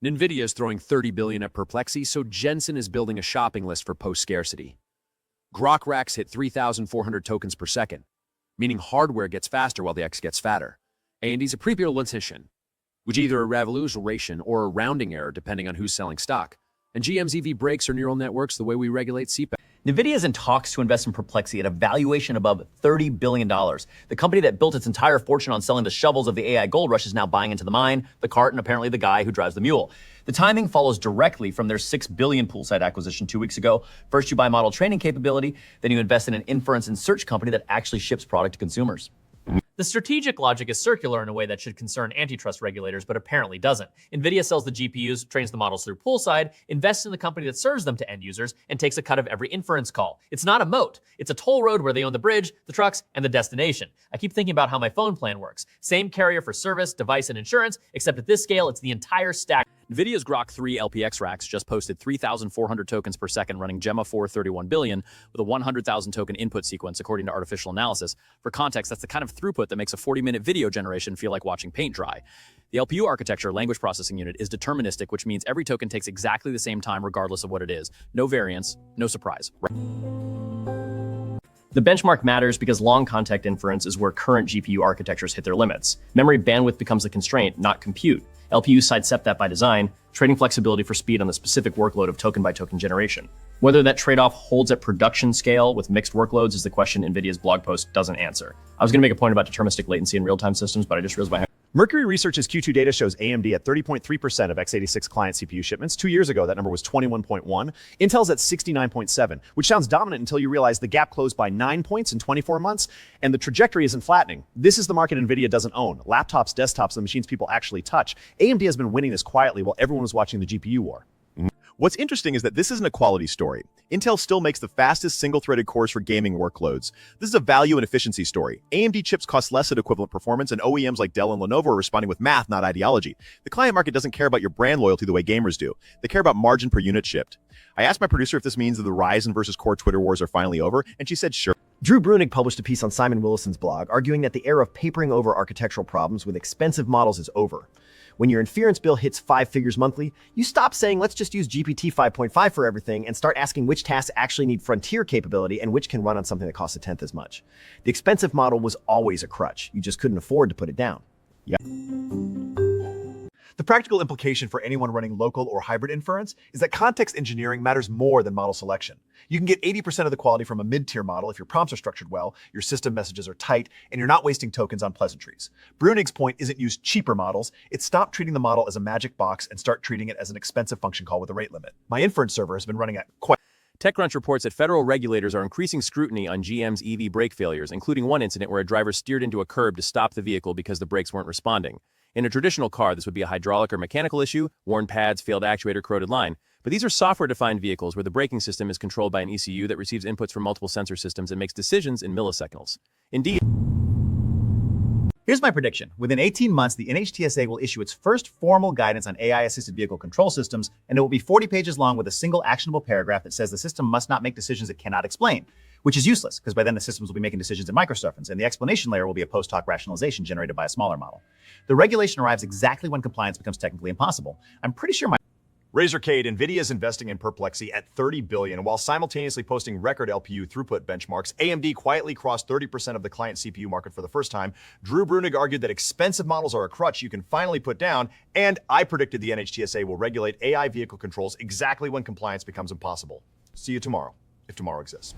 Nvidia is throwing $30 billion at Perplexity, so Jensen is building a shopping list for post-scarcity. Groq racks hit 3,400 tokens per second, meaning hardware gets faster while the X gets fatter. AMD's a pre-politician, which either a revolution or a rounding error depending on who's selling stock. And GM's EV breaks are neural networks the way we regulate CPAP. Nvidia is in talks to invest in Perplexity at a valuation above $30 billion. The company that built its entire fortune on selling the shovels of the AI gold rush is now buying into the mine, the cart, and apparently the guy who drives the mule. The timing follows directly from their $6 billion Poolside acquisition 2 weeks ago. First, you buy model training capability, then you invest in an inference and search company that actually ships product to consumers. The strategic logic is circular in a way that should concern antitrust regulators, but apparently doesn't. Nvidia sells the GPUs, trains the models through Poolside, invests in the company that serves them to end users, and takes a cut of every inference call. It's not a moat. It's a toll road where they own the bridge, the trucks, and the destination. I keep thinking about how my phone plan works. Same carrier for service, device, and insurance, except at this scale, it's the entire stack. Nvidia's Groq 3 LPX racks just posted 3,400 tokens per second running Gemma 431 billion with a 100,000 token input sequence according to artificial analysis. For context, that's the kind of throughput that makes a 40-minute video generation feel like watching paint dry. The LPU architecture, language processing unit, is deterministic, which means every token takes exactly the same time regardless of what it is. No variance, no surprise. The benchmark matters because long context inference is where current GPU architectures hit their limits. Memory bandwidth becomes the constraint, not compute. LPUs sidestep that by design, trading flexibility for speed on the specific workload of token-by-token generation. Whether that trade-off holds at production scale with mixed workloads is the question Nvidia's blog post doesn't answer. I was going to make a point about deterministic latency in real-time systems, but I just realized my Mercury Research's Q2 data shows AMD at 30.3% of x86 client CPU shipments. 2 years ago, that number was 21.1. Intel's at 69.7, which sounds dominant until you realize the gap closed by 9 points in 24 months, and the trajectory isn't flattening. This is the market NVIDIA doesn't own. Laptops, desktops, the machines people actually touch. AMD has been winning this quietly while everyone was watching the GPU war. What's interesting is that this isn't a quality story. Intel still makes the fastest single-threaded cores for gaming workloads. This is a value and efficiency story. AMD chips cost less at equivalent performance, and OEMs like Dell and Lenovo are responding with math, not ideology. The client market doesn't care about your brand loyalty the way gamers do. They care about margin per unit shipped. I asked my producer if this means that the Ryzen versus Core Twitter wars are finally over, and she said sure. Drew Brunig published a piece on Simon Willison's blog, arguing that the era of papering over architectural problems with expensive models is over. When your inference bill hits 5 figures monthly, you stop saying, let's just use GPT 5.5 for everything and start asking which tasks actually need frontier capability and which can run on something that costs a tenth as much. The expensive model was always a crutch. You just couldn't afford to put it down. Yeah. The practical implication for anyone running local or hybrid inference is that context engineering matters more than model selection. You can get 80% of the quality from a mid-tier model if your prompts are structured well, your system messages are tight, and you're not wasting tokens on pleasantries. Brunig's point isn't use cheaper models, it's stop treating the model as a magic box and start treating it as an expensive function call with a rate limit. My inference server has been running at quite TechCrunch reports that federal regulators are increasing scrutiny on GM's EV brake failures, including one incident where a driver steered into a curb to stop the vehicle because the brakes weren't responding. In a traditional car, this would be a hydraulic or mechanical issue, worn pads, failed actuator, corroded line. But these are software-defined vehicles where the braking system is controlled by an ECU that receives inputs from multiple sensor systems and makes decisions in milliseconds. Indeed. Here's my prediction. Within 18 months, the NHTSA will issue its first formal guidance on AI-assisted vehicle control systems, and it will be 40 pages long with a single actionable paragraph that says the system must not make decisions it cannot explain, which is useless, because by then the systems will be making decisions in microservices, and the explanation layer will be a post-hoc rationalization generated by a smaller model. The regulation arrives exactly when compliance becomes technically impossible. I'm pretty sure my Razorcade, Nvidia is investing in Perplexity at $30 billion while simultaneously posting record LPU throughput benchmarks. AMD quietly crossed 30% of the client CPU market for the first time. Drew Brunig argued that expensive models are a crutch you can finally put down, and I predicted the NHTSA will regulate AI vehicle controls exactly when compliance becomes impossible. See you tomorrow, if tomorrow exists.